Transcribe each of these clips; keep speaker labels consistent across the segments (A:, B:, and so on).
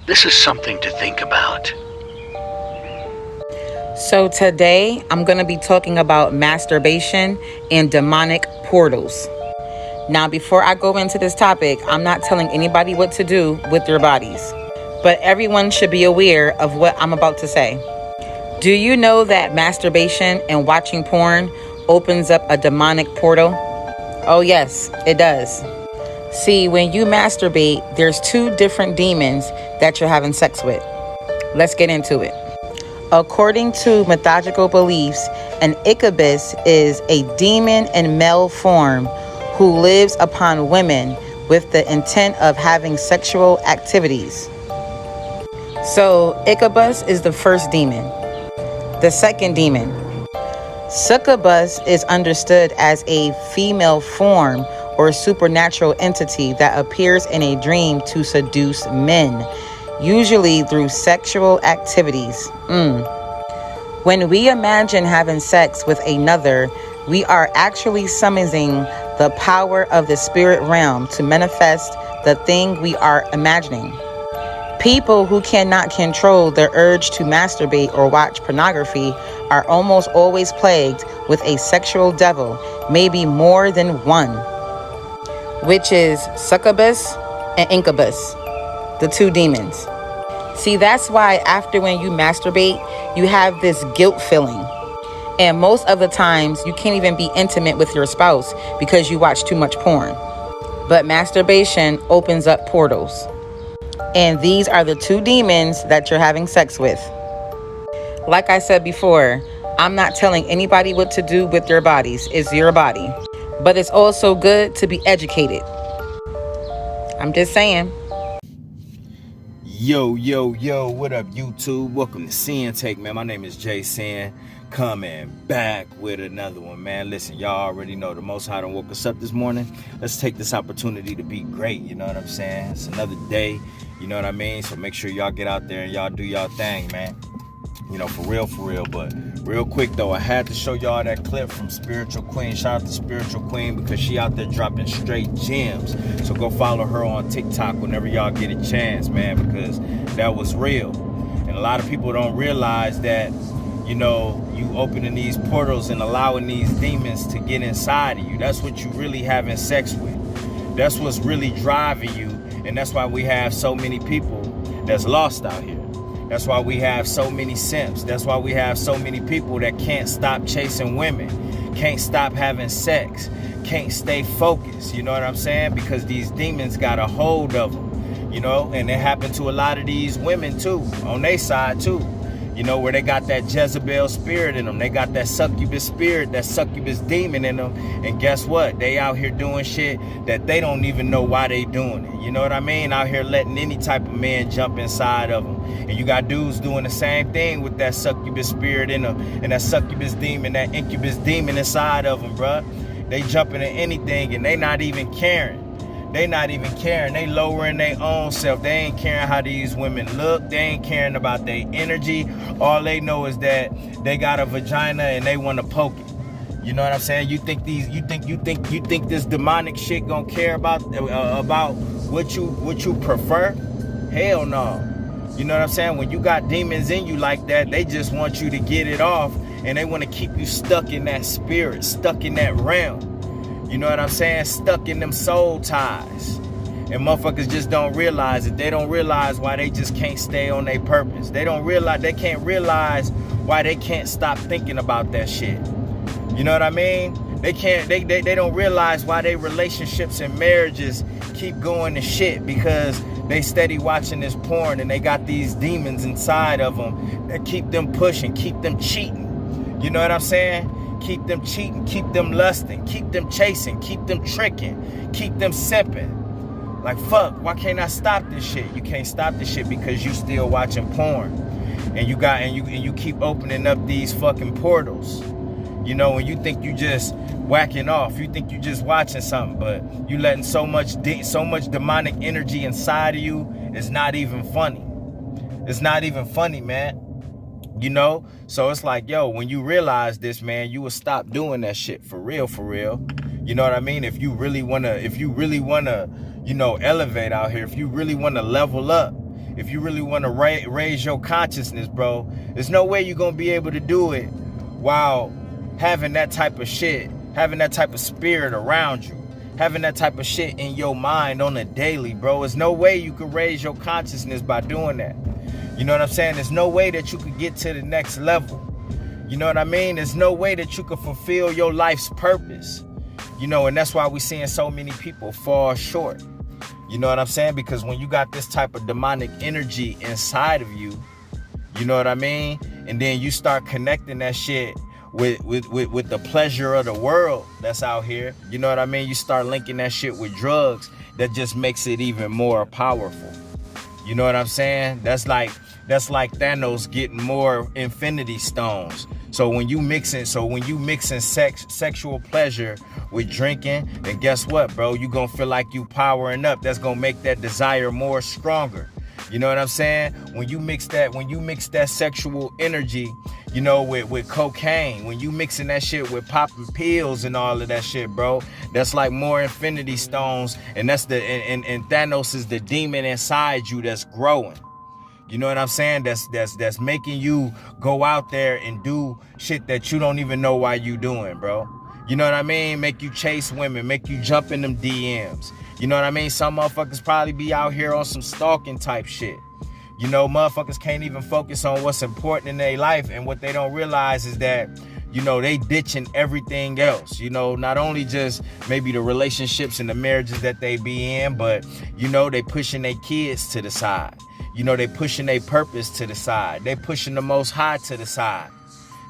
A: This is something to think about.
B: So today I'm going to be talking about masturbation and demonic portals. Now, before I go into this topic, I'm not telling anybody what to do with their bodies, but everyone should be aware of what I'm about to say. Do you know that masturbation and watching porn opens up a demonic portal? Oh yes, it does. See, when you masturbate, there's two different demons that you're having sex with. Let's get into it. According to mythological beliefs, an incubus is a demon in male form who lives upon women with the intent of having sexual activities. So, incubus is the first demon. The second demon. Succubus is understood as a female form or supernatural entity that appears in a dream to seduce men, usually through sexual activities. When we imagine having sex with another, we are actually summoning the power of the spirit realm to manifest the thing we are imagining. People who cannot control their urge to masturbate or watch pornography are almost always plagued with a sexual devil, maybe more than one, which is succubus and incubus, the two demons. See, that's why after when you masturbate, you have this guilt feeling. And most of the times, you can't even be intimate with your spouse because you watch too much porn. But masturbation opens up portals. And these are the two demons that you're having sex with. Like I said before, I'm not telling anybody what to do with their bodies. It's your body. But it's also good to be educated. I'm just saying.
C: Yo, what up, YouTube? Welcome to Sinn-Take, man. My name is Sin, coming back with another one, man. Listen, y'all already know the Most High done woke us up this morning. Let's take this opportunity to be great, you know what I'm saying? It's another day, you know what I mean? So make sure y'all get out there and y'all do y'all thing, man. You know, for real. But real quick, though, I had to show y'all that clip from Spiritual Queen. Shout out to Spiritual Queen because she out there dropping straight gems. So go follow her on TikTok whenever y'all get a chance, man, because that was real. And a lot of people don't realize that, you know, you opening these portals and allowing these demons to get inside of you. That's what you really having sex with. That's what's really driving you. And that's why we have so many people that's lost out here. That's why we have so many simps. That's why we have so many people that can't stop chasing women, can't stop having sex, can't stay focused. You know what I'm saying? Because these demons got a hold of them, you know, and it happened to a lot of these women too, on their side too. You know, where they got that Jezebel spirit in them. They got that succubus spirit, that succubus demon in them. And guess what? They out here doing shit that they don't even know why they doing it. You know what I mean? Out here letting any type of man jump inside of them. And you got dudes doing the same thing with that succubus spirit in them. And that succubus demon, that incubus demon inside of them, bruh. They jumping at anything and they not even caring. They not even caring. They lowering their own self. They ain't caring how these women look. They ain't caring about their energy. All they know is that they got a vagina and they want to poke it. You know what I'm saying? You think this demonic shit gonna care about what you prefer? Hell no. You know what I'm saying? When you got demons in you like that, they just want you to get it off and they want to keep you stuck in that spirit, stuck in that realm. You know what I'm saying? Stuck in them soul ties. And motherfuckers just don't realize it. They don't realize why they just can't stay on their purpose. They can't realize why they can't stop thinking about that shit. You know what I mean? They don't realize why their relationships and marriages keep going to shit because they steady watching this porn and they got these demons inside of them that keep them pushing, keep them cheating. You know what I'm saying? Keep them cheating, keep them lusting, keep them chasing, keep them tricking, keep them simping. Like, fuck, why can't I stop this shit? You can't stop this shit because you still watching porn. And you keep opening up these fucking portals. You know, and you think you just whacking off. You think you just watching something, but you letting so much demonic energy inside of you. It's not even funny. It's not even funny, man. You know? So it's like, yo, when you realize this, man, you will stop doing that shit for real. You know what I mean? If you really wanna, you know, elevate out here, if you really wanna level up, if you really want to raise your consciousness, bro, there's no way you're going to be able to do it while having that type of shit, having that type of spirit around you, having that type of shit in your mind on a daily, bro. There's no way you could raise your consciousness by doing that. You know what I'm saying? There's no way that you could get to the next level. You know what I mean? There's no way that you could fulfill your life's purpose. You know, and that's why we're seeing so many people fall short. You know what I'm saying? Because when you got this type of demonic energy inside of you, you know what I mean? And then you start connecting that shit with the pleasure of the world that's out here. You know what I mean? You start linking that shit with drugs. That just makes it even more powerful. You know what I'm saying? That's like Thanos getting more infinity stones. So when you mixing sexual pleasure with drinking, then guess what, bro? You gonna feel like you powering up. That's gonna make that desire more stronger. You know what I'm saying? When you mix that sexual energy, you know, with cocaine, when you mixing that shit with popping pills and all of that shit, bro, that's like more infinity stones, and that's and Thanos is the demon inside you that's growing. You know what I'm saying? That's making you go out there and do shit that you don't even know why you doing, bro. You know what I mean? Make you chase women, make you jump in them DMs. You know what I mean? Some motherfuckers probably be out here on some stalking type shit. You know, motherfuckers can't even focus on what's important in their life, and what they don't realize is that, you know, they ditching everything else. You know, not only just maybe the relationships and the marriages that they be in, but, you know, they pushing their kids to the side. You know, they pushing their purpose to the side. They pushing the Most High to the side.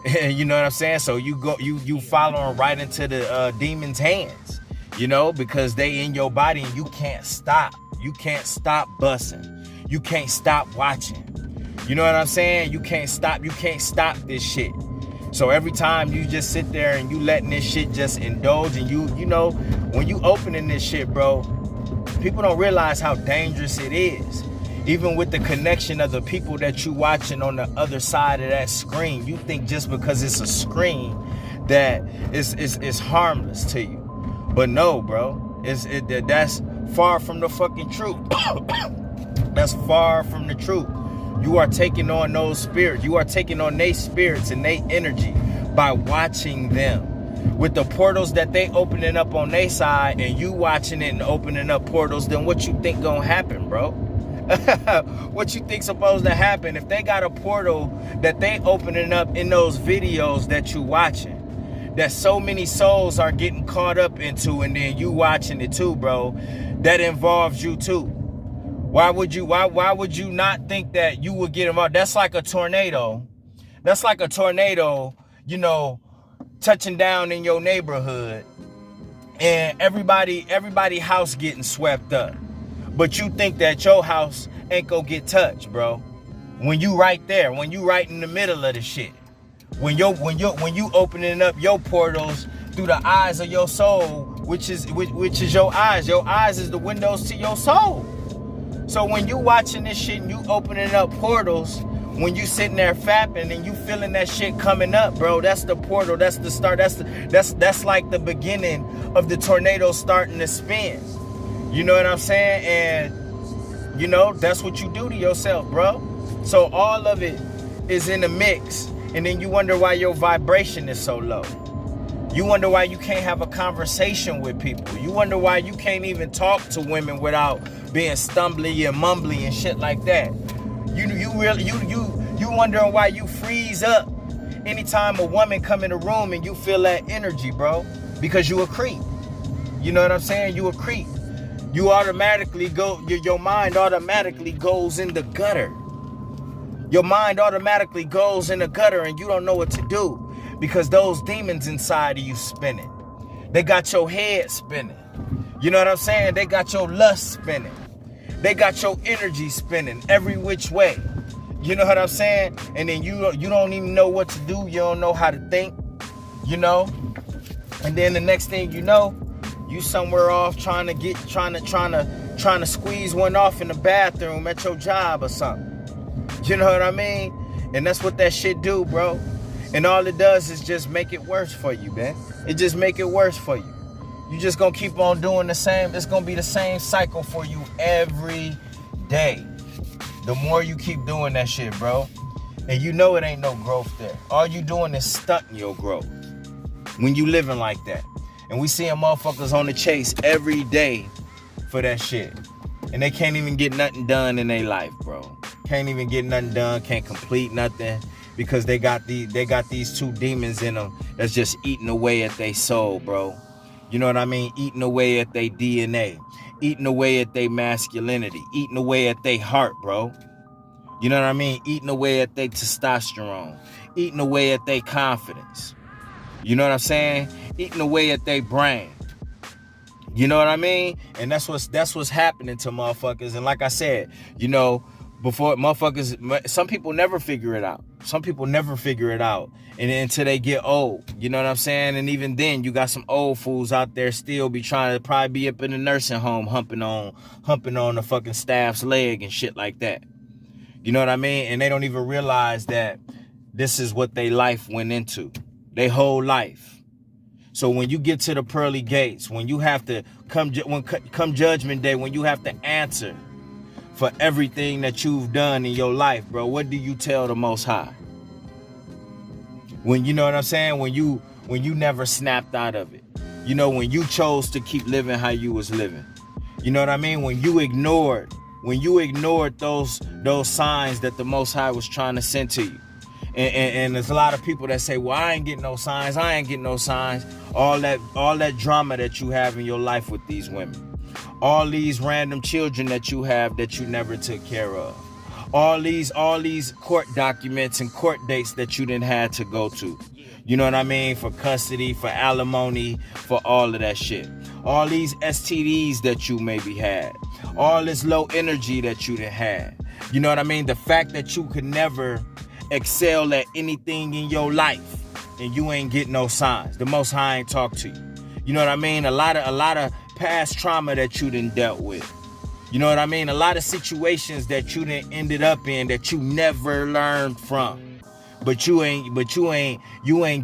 C: You know what I'm saying? So you following right into the demon's hands, you know, because they in your body and you can't stop. You can't stop busting. You can't stop watching. You know what I'm saying? You can't stop this shit. So every time you just sit there and you letting this shit just indulge, and you know, when you opening this shit, bro, people don't realize how dangerous it is. Even with the connection of the people that you watching on the other side of that screen, you think just because it's a screen that it's harmless to you. But no, bro, that's far from the fucking truth. That's far from the truth. You are taking on those spirits. You are taking on their spirits and their energy by watching them. With the portals that they opening up on their side and you watching it and opening up portals, then what you think gonna happen, bro? What you think supposed to happen if they got a portal that they opening up in those videos that you watching, that so many souls are getting caught up into, and then you watching it too, bro? That involves you too. Why would you not think that you would get involved? That's like a tornado. That's like a tornado, you know, touching down in your neighborhood, and everybody house getting swept up. But you think that your house ain't gonna get touched, bro. When you right there, when you right in the middle of the shit. When you opening up your portals through the eyes of your soul, which is your eyes. Your eyes is the windows to your soul. So when you watching this shit and you opening up portals, when you sitting there fapping and you feeling that shit coming up, bro, that's the portal, that's the start, that's like the beginning of the tornado starting to spin. You know what I'm saying? And, you know, that's what you do to yourself, bro. So all of it is in the mix. And then you wonder why your vibration is so low. You wonder why you can't have a conversation with people. You wonder why you can't even talk to women without being stumbly and mumbly and shit like that. You wondering why you freeze up anytime a woman come in the room and you feel that energy, bro. Because you a creep. You know what I'm saying? You a creep. You automatically your mind automatically goes in the gutter. Your mind automatically goes in the gutter and you don't know what to do because those demons inside of you spinning. They got your head spinning. You know what I'm saying? They got your lust spinning. They got your energy spinning every which way. You know what I'm saying? And then you don't even know what to do. You don't know how to think, you know? And then the next thing you know, you somewhere off trying to squeeze one off in the bathroom at your job or something. You know what I mean? And that's what that shit do, bro. And all it does is just make it worse for you, man. It just make it worse for you. You just gonna keep on doing the same. It's gonna be the same cycle for you every day. the more you keep doing that shit, bro. And you know it ain't no growth there. All you doing is stunting your growth when you living like that. And we seeing motherfuckers on the chase every day for that shit. And they can't even get nothing done in their life, bro. Can't even get nothing done, can't complete nothing. Because they got these two demons in them that's just eating away at their soul, bro. You know what I mean? Eating away at their DNA. Eating away at their masculinity. Eating away at their heart, bro. You know what I mean? Eating away at their testosterone. Eating away at their confidence. You know what I'm saying? Eating away at their brain. You know what I mean? And that's what's happening to motherfuckers. And like I said, you know, before motherfuckers, some people never figure it out. Some people never figure it out and until they get old. You know what I'm saying? And even then, you got some old fools out there still be trying to probably be up in the nursing home humping on the fucking staff's leg and shit like that. You know what I mean? And they don't even realize that this is what their life went into. Their whole life. So when you get to the pearly gates, when you have to come judgment day, when you have to answer for everything that you've done in your life, bro, what do you tell the Most High? When, you know what I'm saying? When you never snapped out of it. You know, when you chose to keep living how you was living. You know what I mean? When you ignored those signs that the Most High was trying to send to you. And there's a lot of people that say, well, I ain't getting no signs. I ain't getting no signs. All that drama that you have in your life with these women. All these random children that you have that you never took care of. All these court documents and court dates that you didn't have to go to. You know what I mean? For custody, for alimony, for all of that shit. All these STDs that you maybe had. All this low energy that you done had. You know what I mean? The fact that you could never excel at anything in your life and you ain't get no signs. The Most High ain't talk to you. You know what I mean? A lot of past trauma that you done dealt with. You know what I mean? A lot of situations that you done ended up in that you never learned from. But you ain't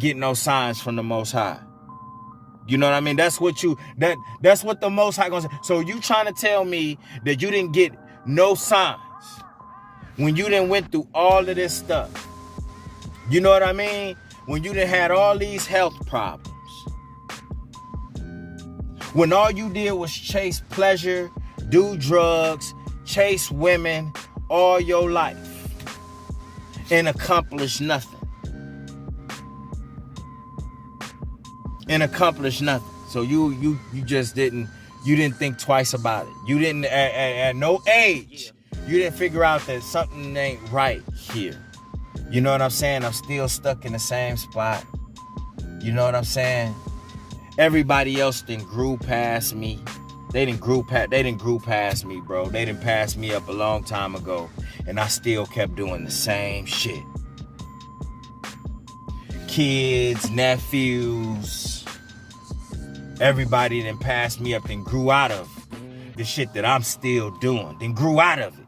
C: getting no signs from the Most High. You know what I mean? That's what the Most High gonna say. So you trying to tell me that you didn't get no signs when you done went through all of this stuff? You know what I mean? When you done had all these health problems. When all you did was chase pleasure, do drugs, chase women all your life and accomplish nothing. So you just didn't think twice about it. You didn't at no age, you didn't figure out that something ain't right here. You know what I'm saying? I'm still stuck in the same spot. You know what I'm saying? Everybody else done grew past me. They didn't grew past me, bro. They didn't pass me up a long time ago. And I still kept doing the same shit. Kids, nephews, everybody done passed me up and grew out of the shit that I'm still doing. Then grew out of it.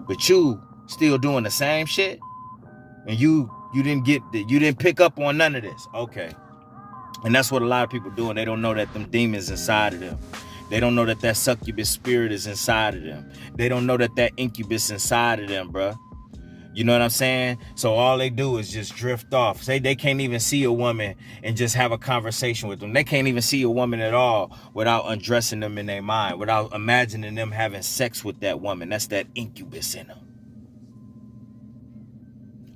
C: But you still doing the same shit? And you didn't pick up on none of this. Okay. And that's what a lot of people doing. They don't know that them demons inside of them. They don't know that that succubus spirit is inside of them. They don't know that that incubus inside of them, bruh. You know what I'm saying? So all they do is just drift off. Say they can't even see a woman and just have a conversation with them. They can't even see a woman at all without undressing them in their mind, without imagining them having sex with that woman. That's that incubus in them.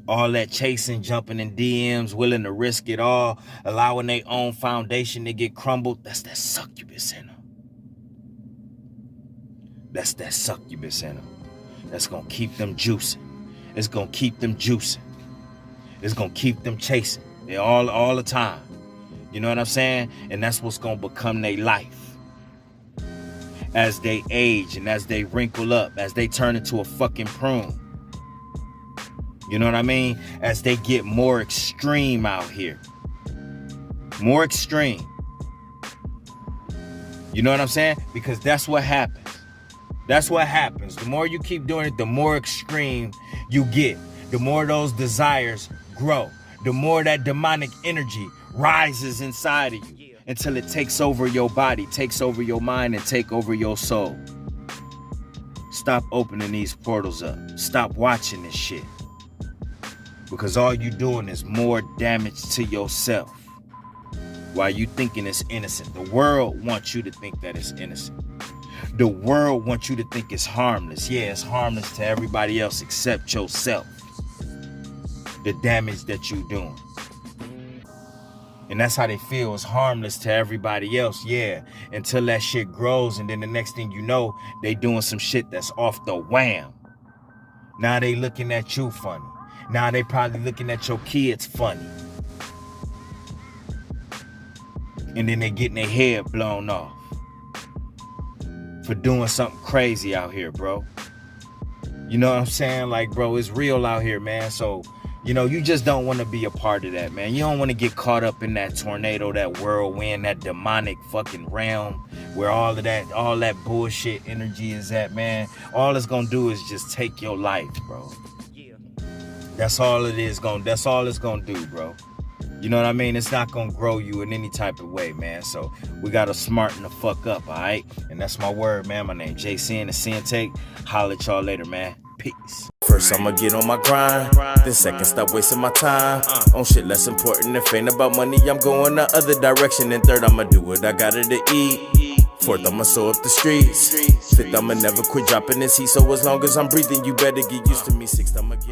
C: All that chasing, jumping in DMs, willing to risk it all, allowing their own foundation to get crumbled. That's that succubus in them. That's that succubus in them. That's going to keep them juicing. It's going to keep them juicing. It's going to keep them chasing all the time. You know what I'm saying? And that's what's going to become their life. As they age and as they wrinkle up, as they turn into a fucking prune. You know what I mean? As they get more extreme out here. More extreme. You know what I'm saying? Because that's what happens. That's what happens. The more you keep doing it, the more extreme you get. The more those desires grow. The more that demonic energy rises inside of you until it takes over your body, takes over your mind, and take over your soul. Stop opening these portals up. Stop watching this shit. Because all you doing is more damage to yourself. While you thinking it's innocent. The world wants you to think that it's innocent. The world wants you to think it's harmless. Yeah, it's harmless to everybody else except yourself. The damage that you doing. And that's how they feel. It's harmless to everybody else. Yeah, until that shit grows, and then the next thing you know, they doing some shit that's off the wham. Now they looking at you funny. Now they probably looking at your kids funny. And then they getting their head blown off for doing something crazy out here, bro. You know what I'm saying? Like, bro, it's real out here, man. So, you know, you just don't want to be a part of that, man. You don't want to get caught up in that tornado, that whirlwind, that demonic fucking realm where all that bullshit energy is at, man. All it's gonna do is just take your life, bro. That's all it is that's all it's gonna do, bro. You know what I mean? It's not gonna grow you in any type of way, man. So we gotta smarten the fuck up, all right? And that's my word, man. My name Sinn, the Sinn-Take. Holla at y'all later, man. Peace.
D: First I'ma get on my grind, then second stop wasting my time on shit less important. If ain't about money, I'm going the other direction. And third, I'ma do what I gotta to eat. Fourth, I'ma sew up the streets. Fifth, I'ma never quit dropping this heat. So as long as I'm breathing, you better get used to me. Sixth, I'ma get